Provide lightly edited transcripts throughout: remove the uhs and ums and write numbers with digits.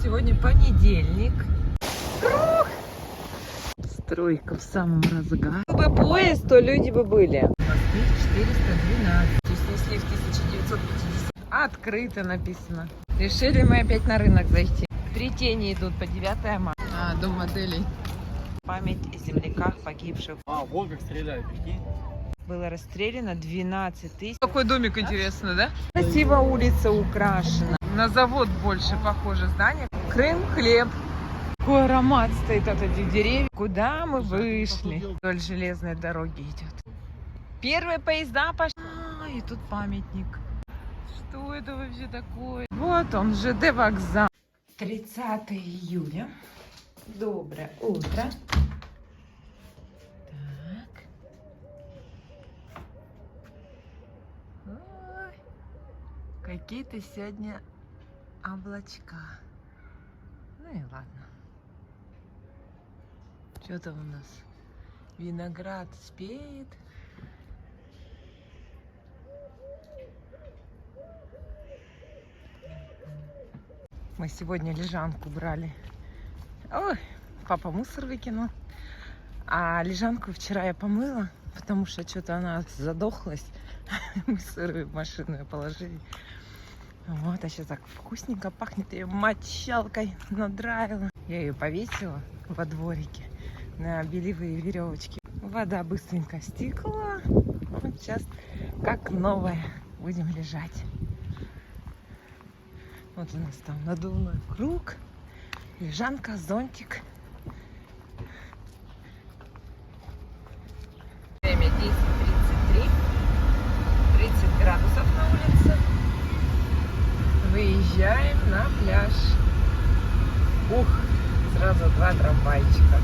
Сегодня понедельник. Стройка в самом разгаре. Если бы поезд, то люди бы были. Москвич 412. Снесли в 1950. Открыто написано. Решили мы опять на рынок зайти. Три тени идут по 9 марта. Дом моделей. Память о земляках погибших. Вот как стреляют, прикинь. Было расстреляно 12 тысяч. Какой домик интересный, да? Красиво улица украшена. На завод больше похоже здание. Крым, хлеб. Какой аромат стоит от этих деревьев. Куда мы вышли? Вдоль железной дороги идет. Первые поезда пошли. И тут памятник. Что это вообще такое? Вот он, ЖД вокзал. 30 июля. Доброе утро. Так. Ой, какие-то сегодня облачка. Ну и ладно. Что-то у нас виноград спеет. Мы сегодня лежанку брали. Ой, папа мусор выкинул. А лежанку вчера я помыла, потому что что-то она задохлась. Мы сырую в машину ее положили. Вот, а сейчас так вкусненько пахнет. Я ее мочалкой надраила. Я ее повесила во дворике на белевые веревочки. Вода быстренько стекла. Вот сейчас как новая будем лежать. Вот у нас там надувной круг, лежанка, зонтик. Время 10:33, 30 градусов на улице. Выезжаем на пляж. Ух, сразу 2 трамвайчика.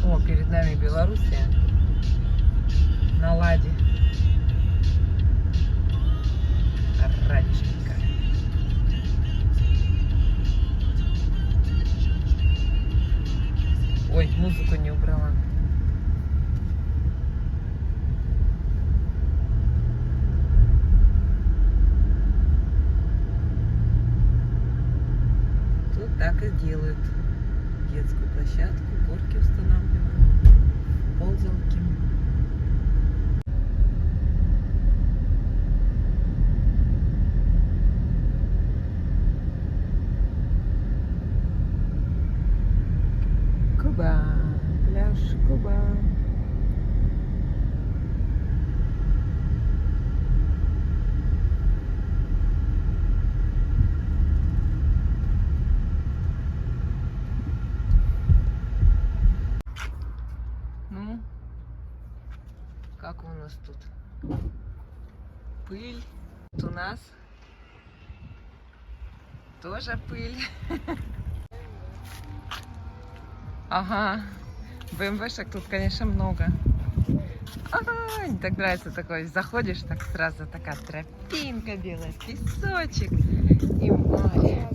О, перед нами Белоруссия. На ладе. Радченько. Ой, музыку не убрала. Тут так и делают. Детскую площадку, горки устанавливают, ползалки. Куба, пляж Куба. Ну, как у нас тут? Пыль. Тут у нас тоже пыль. Ага, БМВшек тут, конечно, много. Мне так нравится такой, заходишь, так сразу такая тропинка белая, песочек и море.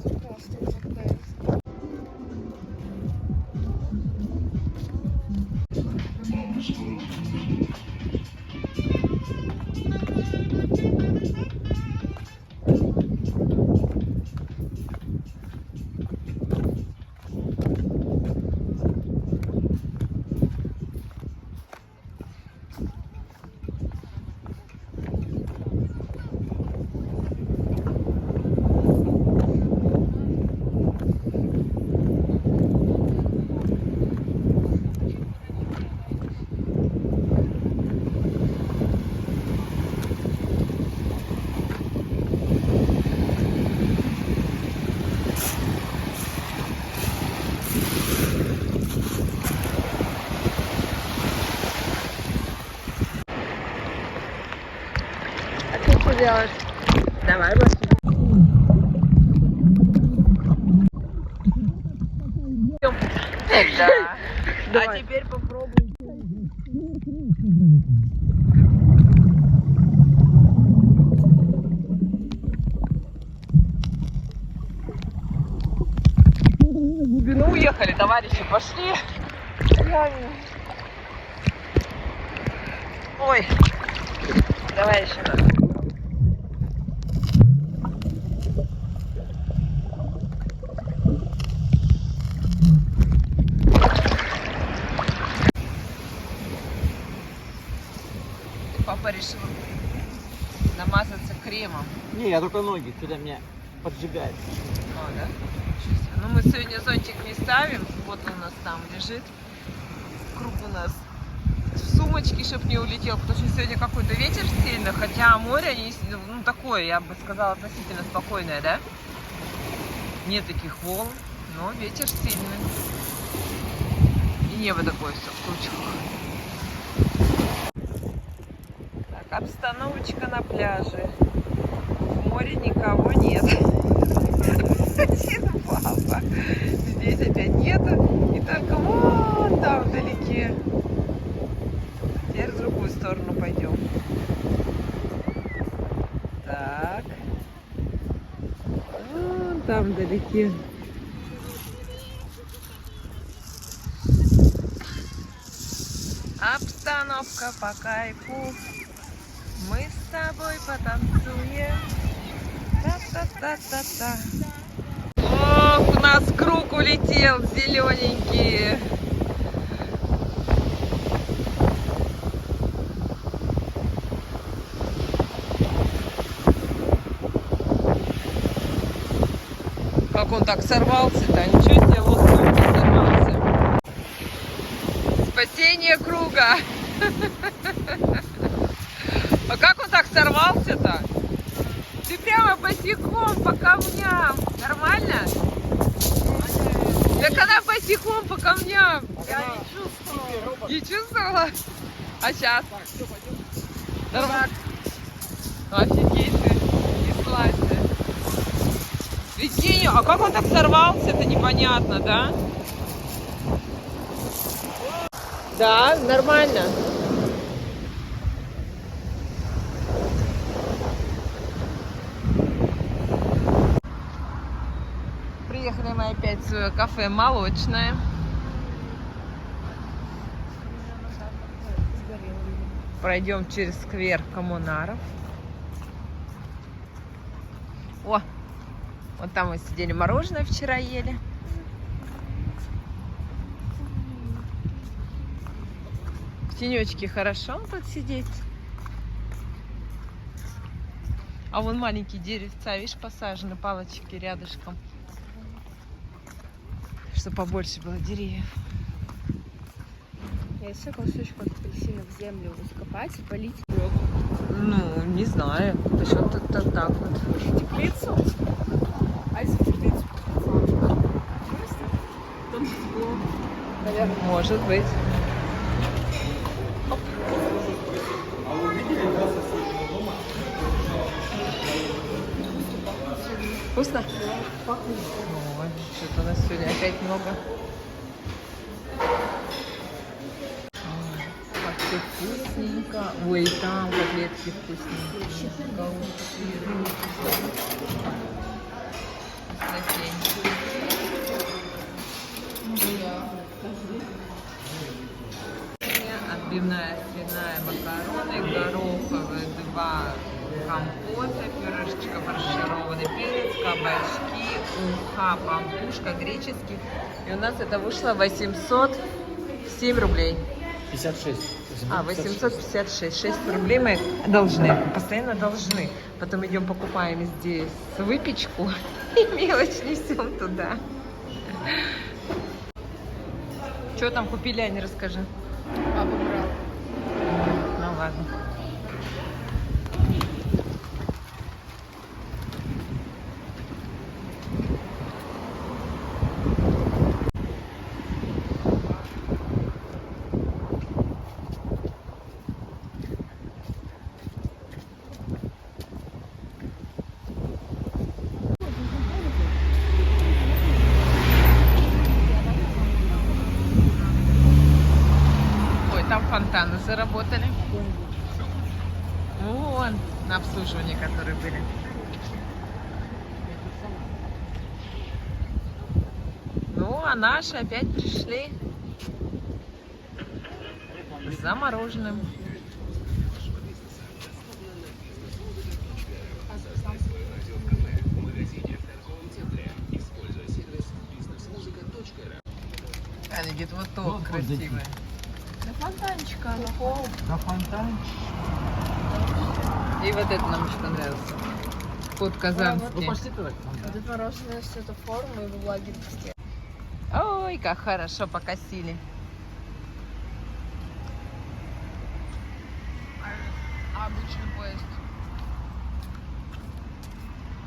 Что делаешь? Давай больше. Да. А теперь попробуй. Ну, уехали, товарищи, пошли. Реально. Ой, давай еще раз. Папа решил намазаться кремом. Не, я только ноги, сюда меня поджигает. А, да? Ну, мы сегодня зонтик не ставим. Вот он у нас там лежит. Круг у нас в сумочке, чтобы не улетел. Потому что сегодня какой-то ветер сильный. Хотя море, ну, такое, я бы сказала, относительно спокойное, да? Нет таких волн, но ветер сильный. И небо такое все в тучках. Так, обстановочка на пляже. В море никого нет. Один папа. Здесь опять нету. И только вон там вдалеке. Теперь в другую сторону пойдем. Так. Вон там вдалеке. Обстановка по кайфу. Мы с тобой потанцуем. Та-та-та-та-та. Ох, у нас круг улетел зелененький. Как он так сорвался-то? Ничего себе, лоскут не сорвался. Спасение круга. А как он так сорвался-то? Ты прямо босиком по камням. Нормально? Так она босиком по камням. Я не чувствовала. Не чувствовала? А сейчас? Нормально. Офигеть ты. Не слазь. Прикинь, а как он так сорвался, это непонятно, да? Да, нормально. Приехали мы опять в свое кафе «Молочное». Пройдем через сквер Коммунаров. О, вот там мы сидели, мороженое вчера ели. В тенечке хорошо тут сидеть. А вон маленькие деревца, видишь, посажены, палочки рядышком. Чтобы побольше было деревьев. Я еще кусочек апельсина в землю закопать и полить. Ну, не знаю. Почему тут так вот. Теплицу? А если теплицу? Там тепло. Наверное, может быть. Оп. Вкусно? Ой, что-то у нас сегодня опять много. Ой, как все вкусненько. Ой, и там котлетки вкусненькие. Отбивная свиная, макароны, гороховые, 2 компота, пюрешечка, фаршированный перец, кабачки, уха, пампушка, греческий. И у нас это вышло 807 рублей. 56. 856. 6 рублей мы должны, постоянно должны. Потом идем покупаем здесь выпечку и мелочь несем туда. Что там купили, Аня, расскажи. Папа брал. Ну ладно. Там фонтаны заработали. Вон, на обслуживание, которые были. Ну, а наши опять пришли за мороженым. Аня говорит, вот то Вот красивое. На фонтанчика, на холм. На фонтанчик. И вот это нам очень понравился. Кот казанский. Ну пошли туда. к фонтану. Дед Мороженое с этой формы и в влаге везде. Ой, как хорошо покосили. А обычный поезд?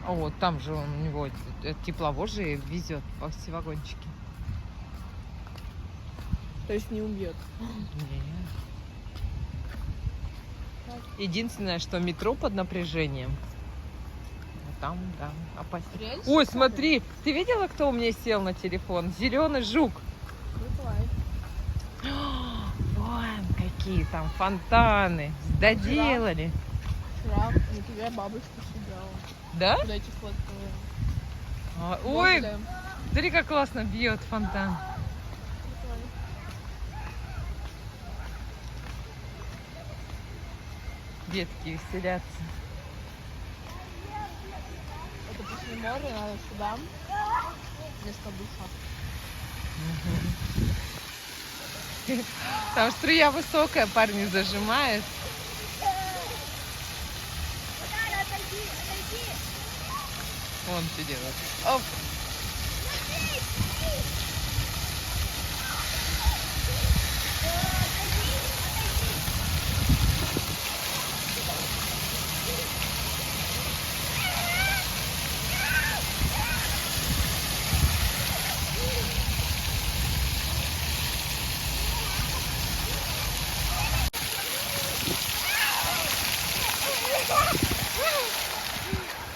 А вот там же он, у него тепловоз же везет по все вагончики. То есть не убьет. Единственное, что метро под напряжением. А там, да, опасно. Рельсы Ой, падают? смотри, ты видела, кто у меня сел на телефон? Зеленый жук. Крутой. Вон какие там фонтаны. Доделали. Вчера на тебя бабушка сидела. Да? Куда эти фотки? Ой, смотри, как классно бьет фонтан. Детки веселятся. Это после моря надо сюда. Вместо душа. Там струя высокая, парни зажимают. Вон что делают. Оп.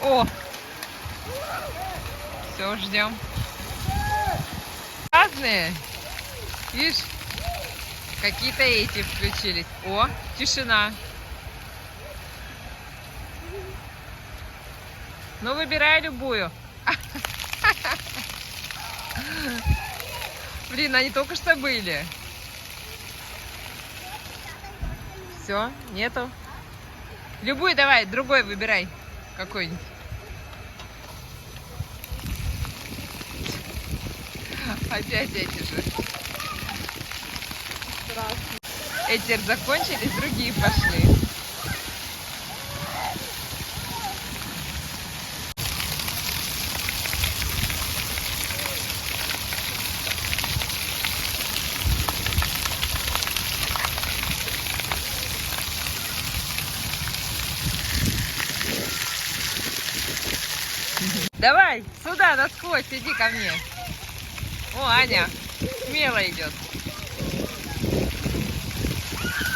О! Все, ждем. Разные. Видишь, какие-то эти включились. О, тишина. Ну, выбирай любую. Блин, они только что были. Все, нету. Любую давай, другой выбирай. Какой-нибудь. Опять эти же. Страшно. Эти закончились, другие пошли. Давай, сюда, насквозь, иди ко мне. О, Аня, смело идет.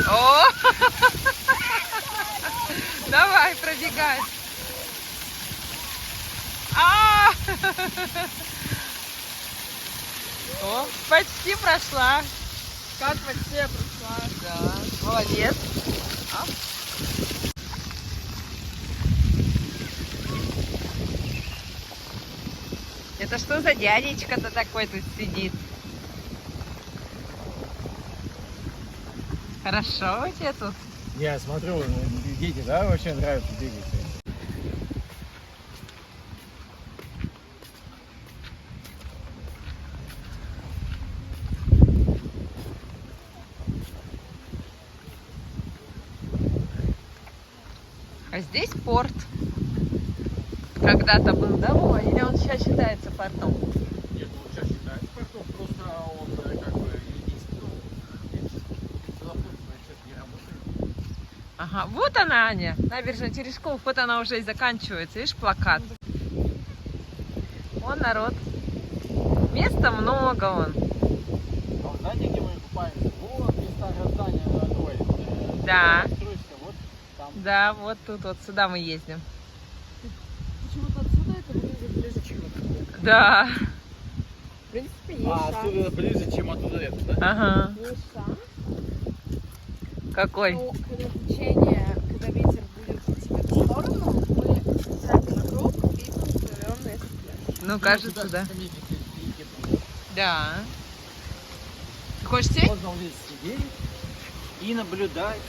О! Давай, пробегай. А! О, почти прошла. Как вообще прошла? Да, молодец. Это что за дядечка-то такой тут сидит? Хорошо у тебя тут? Я смотрю, дети, да, вообще нравится бегать. А здесь порт. Когда-то был, да, Вова? Или он сейчас считается портом? Нет, он сейчас считается портом, просто он как бы единственный. Сейчас не работает. Ага, вот она, Аня, набережная Терешков. Вот она уже и заканчивается. Видишь, плакат. Вон народ. Места много вон. А вы знаете, где мы купаемся? Вот, где старое здание, Да. стройка, вот там. Да, вот тут, вот сюда мы ездим. Почему-то отсюда это выглядит ближе, чем оттуда. Да. В принципе, есть А шанс. отсюда ближе, чем оттуда это, да? Ага. Есть шанс. Какой? Ну, когда течение, когда ветер будет идти в эту сторону, мы сядем на круг и поплывем на этот пляж. Ну, кажется, Сюда да. скамейки перейти. Да. Хочешь сесть? Можно вот здесь сидеть и наблюдать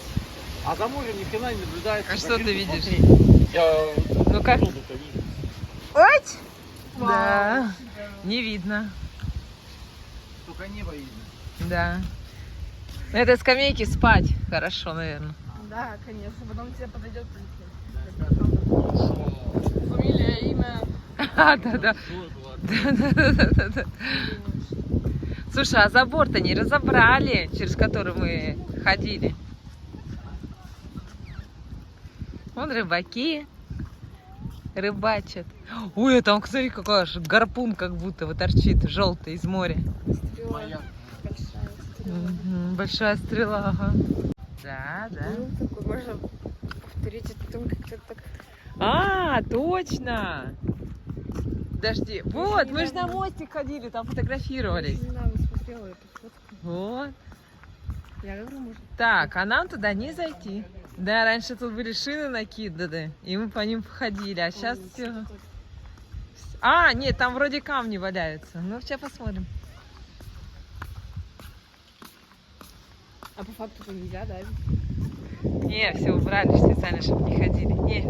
А за морем ни хрена не наблюдается. А что ты видишь? Я Ну-ка. воду-то вижу. Ой! Да, не видно. Только небо видно. Да. На этой скамейке спать хорошо, наверное. Да, конечно. Потом тебе подойдет фамилия, имя. Да. Да. Слушай, а забор-то не разобрали, через который мы ходили. Вон рыбаки рыбачат. Ой, а там, смотри, какой аж гарпун как будто вот торчит, желтый из моря. Стрела. Моя. Большая стрела. Большая стрела, ага. Да. Ну, такой можно повторить это там как-то так. А, точно! Подожди, вот, мы же на мостик ходили, там фотографировались. Я недавно смотрела эту фотку. Вот. Я говорю, может. Так, а нам туда не зайти. Да, раньше тут были шины накиданы, и мы по ним походили, а сейчас все. А, нет, там вроде камни валяются. Ну, сейчас посмотрим. А по факту то нельзя, да? Не, все убрали специально, чтобы не ходили. Не.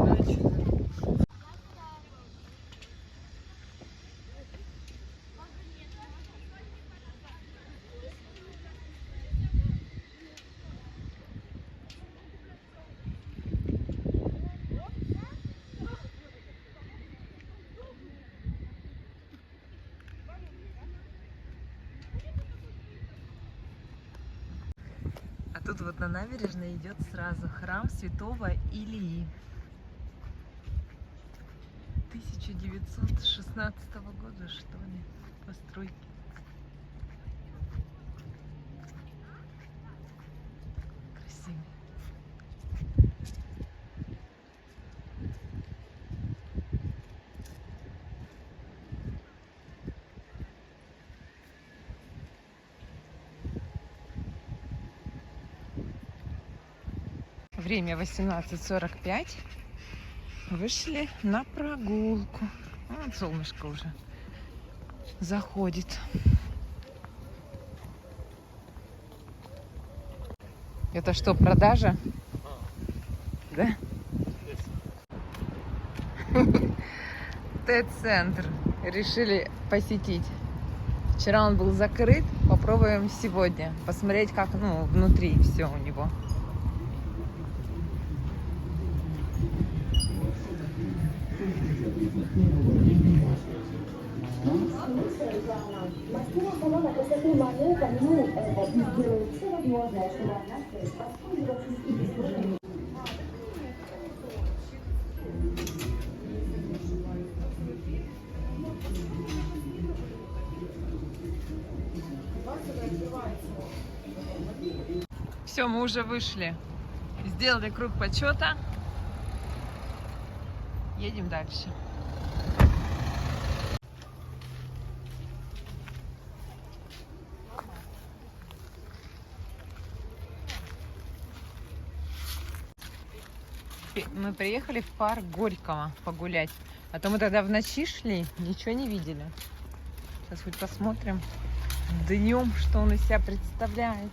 А тут вот на набережной идет сразу храм Святого Илии. 1916 года, что ли, постройки. Красивый. Время 18:45. Вышли на прогулку. Вот солнышко уже заходит. Это что, продажа? Да? Т-центр. Решили посетить. Вчера он был закрыт. Попробуем сегодня посмотреть, как, ну, внутри все у него. Все, мы уже вышли. Сделали круг почета. Едем дальше. Мы приехали в парк Горького погулять. А то мы тогда в ночи шли, ничего не видели. Сейчас хоть посмотрим днем, что он из себя представляет.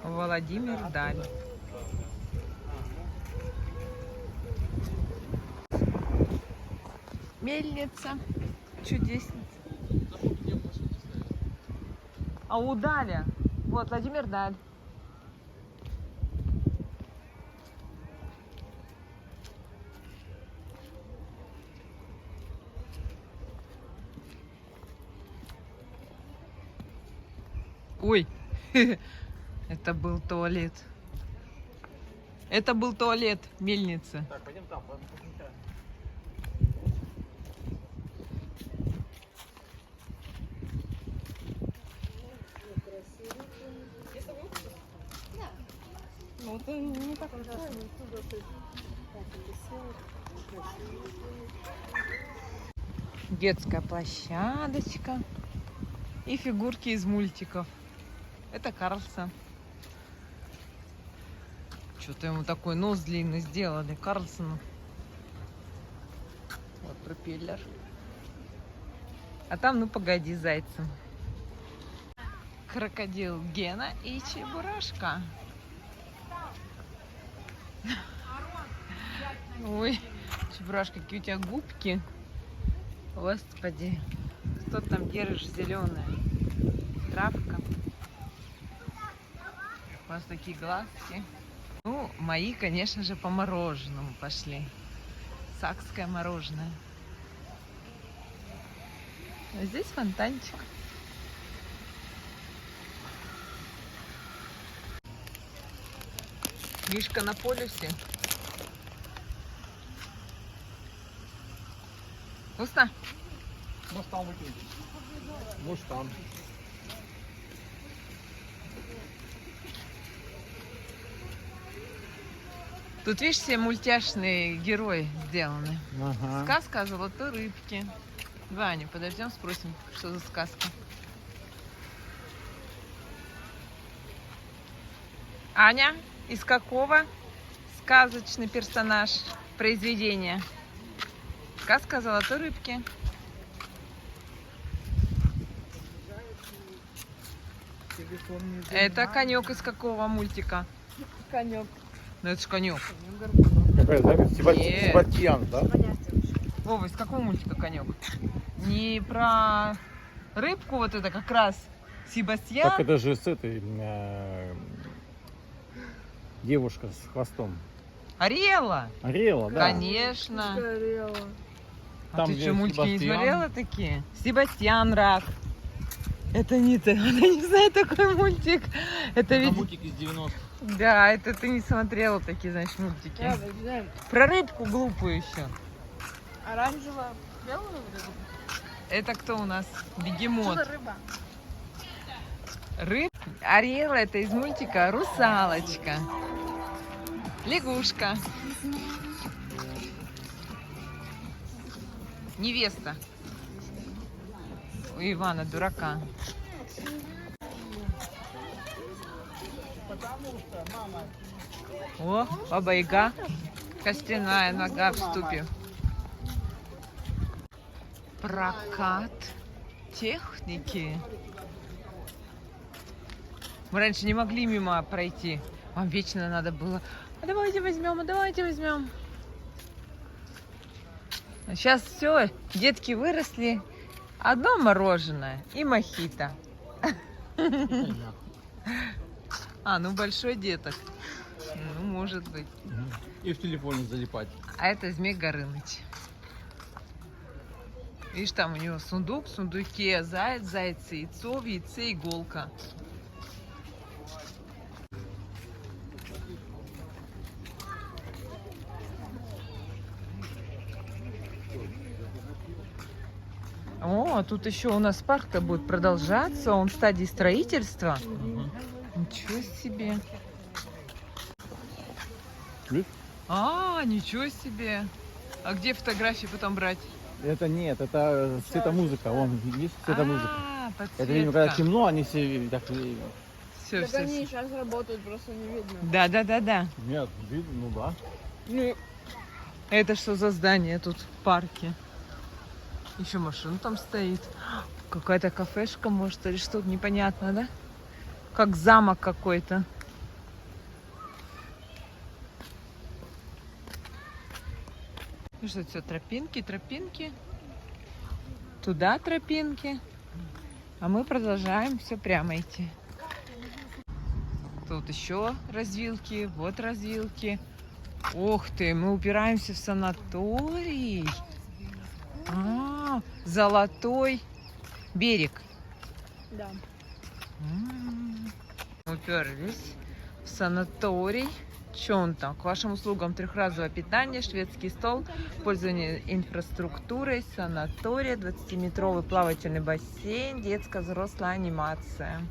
Владимир Даль. Мельница. Чудесница. А у Даля? Вот, Владимир Даль. Ой, это был туалет. Это был туалет мельницы. Так, пойдем там, посмотрим. Ну, это не так ужасно. Детская площадочка и фигурки из мультиков. Это Карлсон. Что-то ему такой нос длинный сделали, Карлсону. Вот пропеллер. А там, ну погоди, зайцем. Крокодил Гена и Чебурашка. Ой, Чебурашка, какие у тебя губки. Господи, что ты там держишь зеленое? Травка. У вас такие глазки. Ну, мои, конечно же, по мороженому пошли. Сакское мороженое. А здесь фонтанчик. Мишка на полюсе. Вкусно? Может там выкинуть. Может там. Тут, видишь, все мультяшные герои сделаны. Ага. Сказка о золотой рыбке. Ваню, подождем, спросим, что за сказка. Аня, из какого сказочный персонаж произведения? Сказка о золотой рыбке. Это конек из какого мультика? Конек. Ну это ж конек. Какая запись? Нет. Себастьян, да? Вова, из какого мультика конек? Не про рыбку, вот это как раз Себастьян. Так это же с этой девушка с хвостом. Ариэла. Ариэла, да. Конечно. Горело. А Там, ты где что, мультики не Себастьян. смотрела такие? Себастьян Рак. Это не ты. Она не знает такой мультик. Это ведь... мультик из 90-х. Да, это ты не смотрела такие, значит, мультики. Да, вы знаете. Про рыбку глупую еще. Оранжевая, белая рыба. Это кто у нас? Бегемот. Что за рыба? Рыб. Ариэла это из мультика Русалочка. Лягушка. Невеста. У Ивана дурака. О, баба-яга. Костяная нога в ступе. Прокат техники. Мы раньше не могли мимо пройти. Вам вечно надо было. А давайте возьмем, а давайте возьмем. А сейчас все, детки выросли. Одно мороженое и мохито. А, ну большой деток. Ну, может быть. И в телефоне залипать. А это Змей Горыныч. Видишь, там у него сундук, в сундуке заяц, заяц, яйцо, в яйце иголка. О, тут еще у нас парк-то будет продолжаться, он в стадии строительства. Ничего себе. А, ничего себе. А где фотографии потом брать? Это нет, это светомузыка. Вон, видишь, светомузыка. А, Это видимо, когда подсветка. темно, они все так... Все, Так все, они сейчас работают, просто не видно. Да, да, да, да. Нет, видно, ну да. Ну, Это что за здание тут в парке? Еще машина там стоит. Какая-то кафешка, может, или что-то непонятно, да? Как замок какой-то. Ну что, все, тропинки, тропинки. Туда тропинки. А мы продолжаем все прямо идти. Тут еще развилки, вот развилки. Ух ты, мы упираемся в санаторий. А, Золотой берег. да. Уперлись в санаторий. Что он там? К вашим услугам трехразовое питание, шведский стол, пользование инфраструктурой, санатория, 20-метровый плавательный бассейн, детско-взрослая анимация.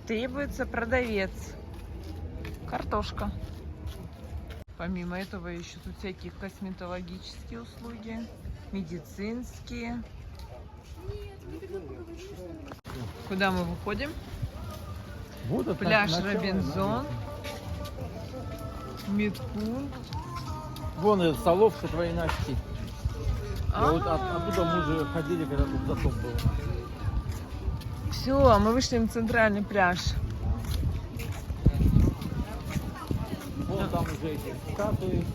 Требуется продавец. Картошка. Помимо этого еще тут всякие косметологические услуги, медицинские. Куда мы выходим? Вот это Пляж начало, Робинзон. Медпункт. Вон и столовка твоей Насти. А. Вот оттуда мы уже ходили, когда тут затоп был. Все, мы вышли на центральный пляж. Вон там уже эти статуи.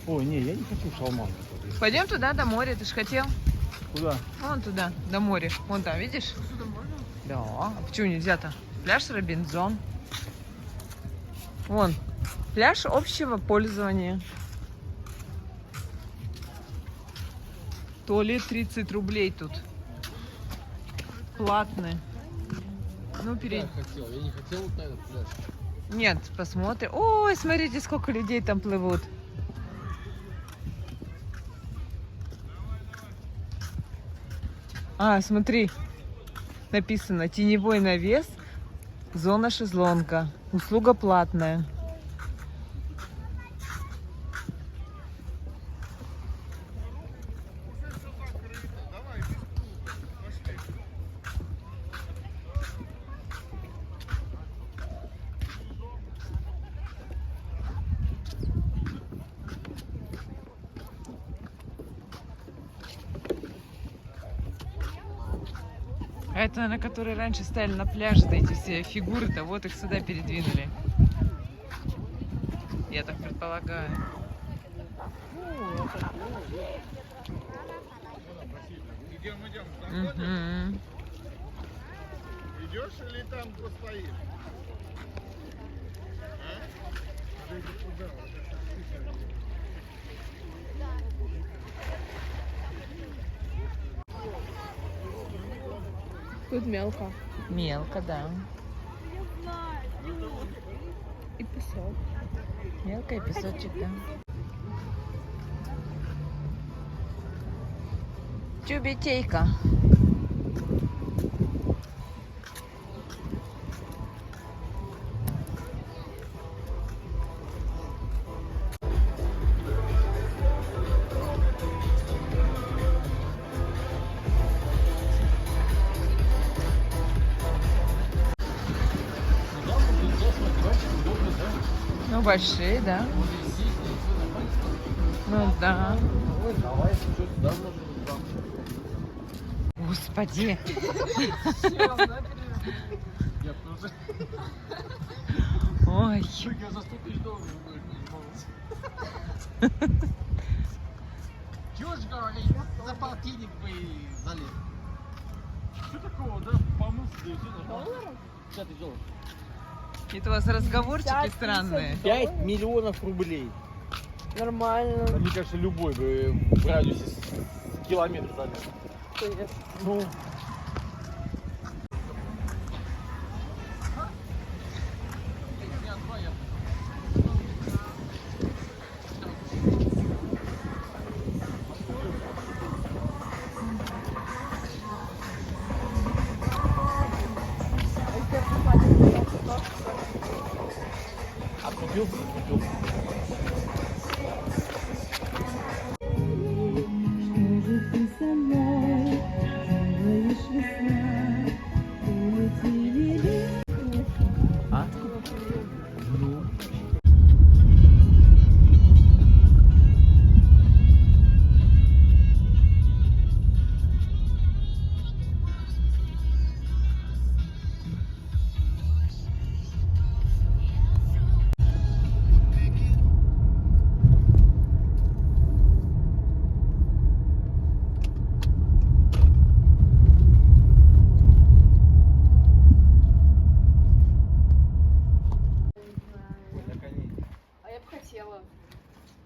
Ой, не, я не хочу шалман. Пойдем туда, до моря, ты ж хотел? Куда? Вон туда, до моря. Вон там, видишь? Да. А почему нельзя-то? Пляж Робинзон. Вон. Пляж общего пользования. Туалет 30 рублей тут. Платный. Ну, Я хотел, я не хотел вот на этот пляж. Нет, посмотрим. Ой, смотрите, сколько людей там плывут. А, смотри. Написано: теневой навес, зона шезлонга. Услуга платная. А это на которые раньше стояли на пляже, эти все фигуры-то, вот их сюда передвинули. Я так предполагаю. Идем, идем. Мгм. Идешь или там постоишь? Тут мелко. Мелко, да. И песок. Мелко и песочек, да. Тюбетейка. Ну, большие, да. Ну, да. Ой, давай, что туда можно там. Господи. Я тоже. Ой. Я за 100 тысяч долларов будет Чего ж говорить? За полтинник бы и залез. Что такого, да? Помыться, да и все нормально. 50 тысяч долларов. Это у вас разговорчики странные. 5 миллионов рублей. Нормально. Мне кажется, любой бы в радиусе километра залез. Ну, откупился, откупился. А? Ну. А я бы хотела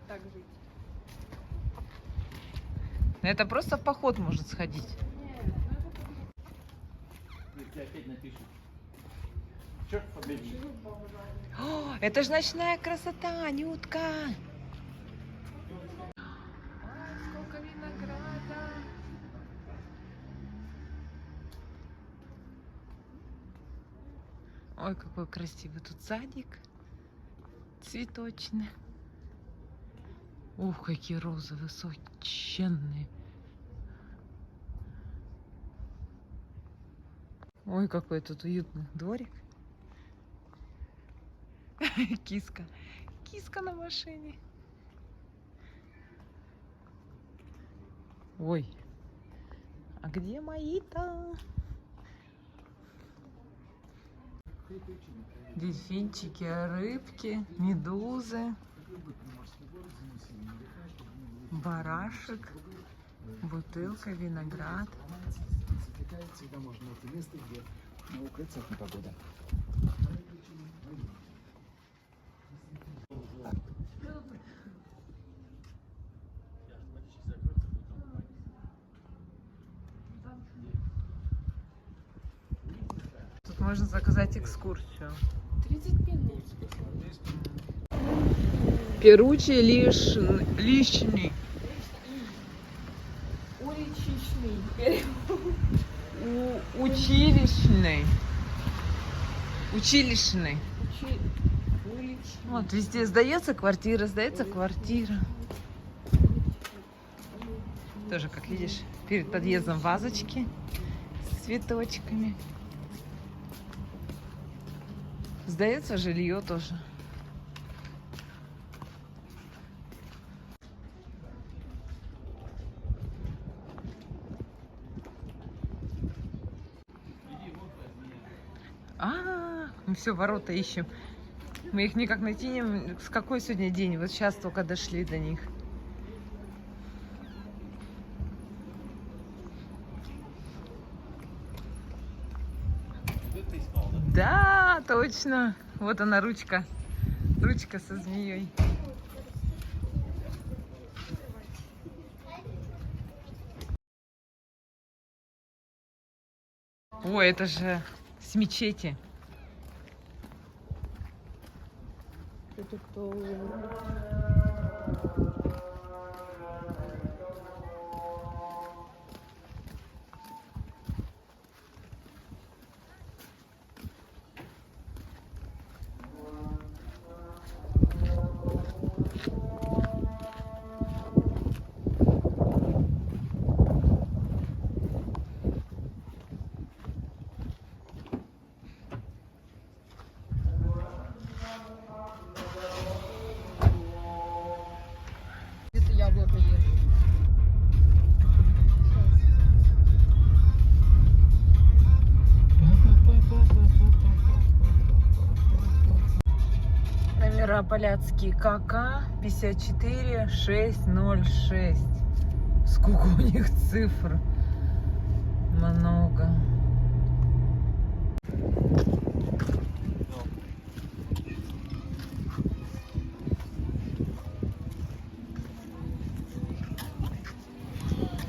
так жить. Это просто в поход может сходить. Если опять напишут. Черт побери. О, это же ночная красота, Анютка. Сколько винограда. Ой, какой красивый тут садик. Цветочный. Ух, какие розы высоченные. Ой, какой тут уютный дворик. Киска. Киска на машине. Ой. А где мои-то? Дельфинчики, рыбки, медузы, барашек, бутылка, виноград. Всегда можно найти место, где укрыться от непогоды. Тут можно заказать экскурсию. 30 минут. Перучий лишний. Уличный. Училищный. Училищный. Уличный. Вот везде сдается квартира. Тоже, как видишь, перед подъездом вазочки с цветочками. Сдается жилье тоже. Мы все ворота ищем. Мы их никак найти не можем. С какой сегодня день? Вот сейчас только дошли до них. Да, точно. Вот она ручка. Ручка со змеей. Ой, это же с мечети. Это кто? Где-то яблоко есть. Номера поляцкие КК 54606. Сколько у них цифр? Много.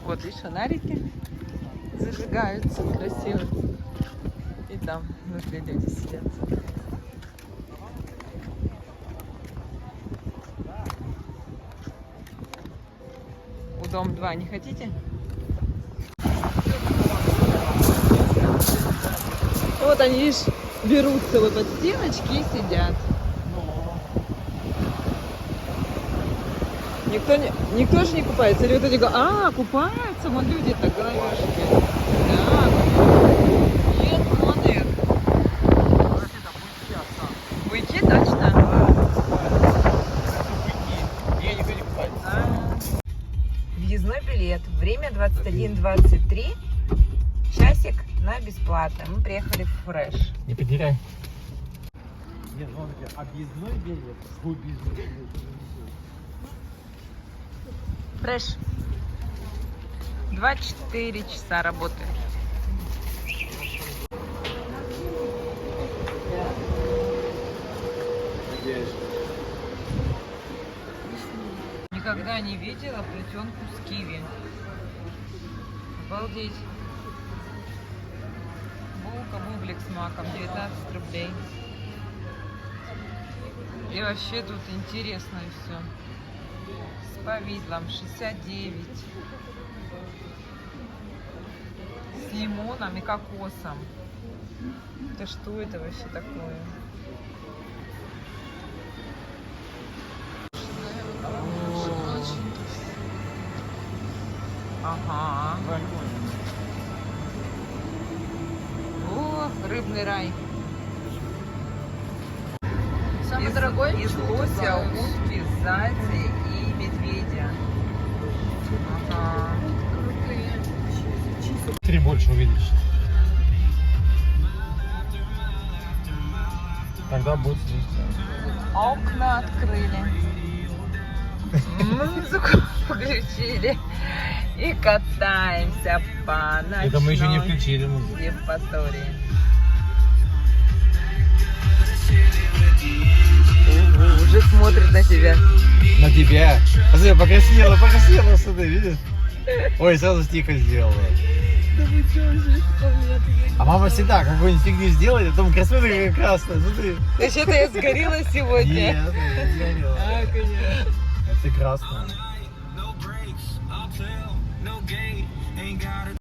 Вот видишь, фонарики зажигаются красиво. И там внутри люди сидят. У дом 2 не хотите? Вот они, видишь, берутся вот под стеночки и сидят. Никто же не купается. Или вот эти говорят, купаются, вон люди так головешки. Да. Нет, вон их. Быки, точно? Я никто не купается. Въездной билет. Время 21:23. Часик на бесплатно. Мы приехали в Фреш. Не потеряй. Нет, ну он такой, объездной билет. Объездной билет. Фреш. 24 часа работает. Никогда не видела плетенку с киви. Обалдеть. Булка, бублик с маком, 19 рублей. И вообще тут интересно все. С повидлом 69. С лимоном и кокосом. Это что это вообще такое? Ага. О, рыбный рай. Самый дорогой? Из лося, утки, зайца и медведя. Ага. Крутые. 3 больше увидишь. Тогда будет здесь. Окна открыли. Музыку включили. И катаемся по ночной Это мы еще не включили музыку. Евпатории. Уже смотрит на тебя. На тебя. Посмотри, покраснела, смотри, видишь? Ой, сразу тихо сделала. Да вы что, уже 100 лет. А мама всегда какую-нибудь фигню сделает, а потом красивая какая красная, смотри. Ты что-то я сгорела сегодня. Нет, я не сгорела. А, конечно. Ты красная. No brakes, I'll tell, no gate, ain't got a